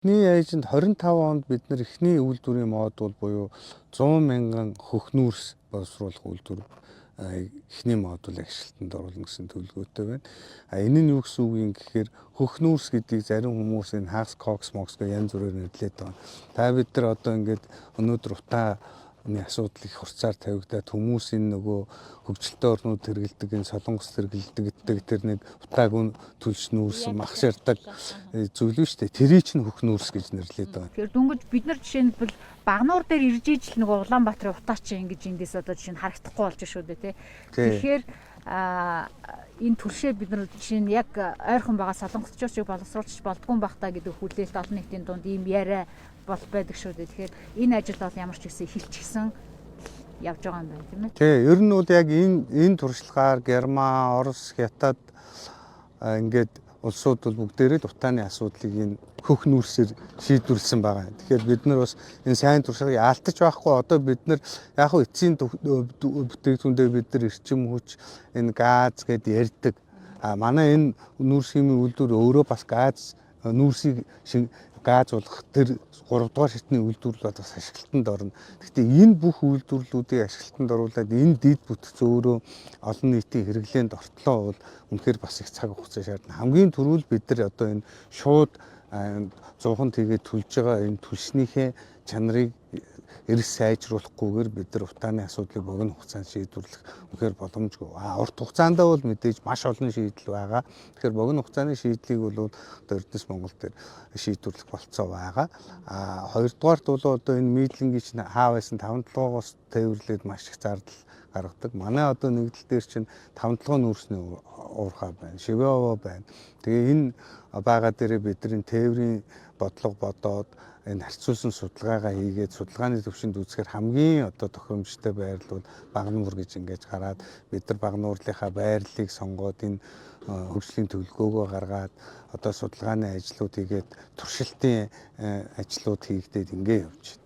Эхний ээжинд 25 онд бид нар эхний үйлдвэрийн модуль буюу 100 мянган хөх нүүрс боловсруулах үйлдвэр эхний модуль ашиглалтанд оруулна гэсэн төлөвлөгөөтэй байна. Энэ нь юу гэсэн үг юм гэхээр хөх нүүрс гэдгийг зарим хүмүүс энэ хагас кокс мокс гэх янз бүрээр нэрлэдэг байна. Та бид нар одоо ингээд өнөөдөр утааны асуудал их хурцаар тавигдаад хүмүүс энэ нөгөө хөгжилтэй орнууд хэрэгэлдэг, энэ солонгос хэрэгэлдэг тэр нэг утааг төлш нүүрс махширдаг зүйл нь шүү дээ. Тэрий чинь хөх нүүрс гэж нэрлэдэг байна. Тэгэхээр дүнгэж бид нар жишээлбэл Багнуур дээр ирж ижил нөгөө Улаанбаатарын утаач ингэж эндээс одоо жишээ нь харагдахгүй болж шүү дээ тий. Тэгэхээр энэ төлшөө бид нар жишээ нь яг ойрхон байгаа солонгосчууд боловсруулж болдгүй байх та гэдэг хүлээлт олон нийтийн дунд ийм яриа бол байдаг шүү дээ. Тэгэхээр энэ ажил бол ямар ч гэсэн эхэлчихсэн явж байгаа юм байна тийм ээ. Тий, ер нь бол яг энэ туршлагаар Герман, Орос, Хятад ингээд улсууд бол бүгдээрээ л утааны асуудлыг энэ хөх нүүрсээр шийдвэрлсэн байгаа. Тэгэхээр бид нар бас энэ сайн туршлагыг алдаж байхгүй. Одоо бид нар яг хөө эцсийн бүтээгдэхүүндээ бид нар эрчим хүч, энэ газ гэд ярьдаг. Манай энэ нүүрс химийн үйлдвэр өөрөө бас газ нүүрсийг газ болох тэр 3 дугаар шатны үйлдвэрлэл бас ашиглалтанд орно. Гэхдээ энэ бүх үйлдвэрлэлүүдийг ашиглалтанд оруулаад энэ дид бүтц өөрөө олон нийтийн хэрэглээнд ортлоо бол үнэхээр бас их цаг хугацаа шаардна. Хамгийн түрүүл бид нар одоо энэ шууд 100хан тэгээд төлж байгаа энэ төлснийхээ чанарыг эрс сайжруулахгүйгээр бид нар утааны асуудлыг богино хугацаанд шийдвэрлэх үнэхээр боломжгүй. Урт хугацаанд бол мэдээж маш олон шийдэл байгаа. Тэгэхээр богино хугацааны шийдлийг бол одоо Эрдэнэс Монгол дээр шийдвэрлэх болцоо байгаа. Хоёрдугаарт бол одоо энэ мидлингийн чинь хаа байсан 5-7-оос тээвэрлээд маш их зардал гаргадаг. Манай одоо нэгдэл дээр чинь 5-7 нүүрсний уурхай байна, шивэова байна. Тэгээ энэ бага дээрээ бидний тээврийн бодлого бодоод энэ харьцуулсан судалгаагаа хийгээд судалгааны төвшөнд үзэхээр хамгийн одоо тохиромжтой байрлал Багнуур гэж ингэж гараад бид нар Багнуурлынхаа байрлалыг сонгоод энэ хөгжлийн төлөвлөгөөгөө гаргаад одоо судалгааны ажлууд хийгээд туршилтын ажлууд хийгдээд ингэ явж байна.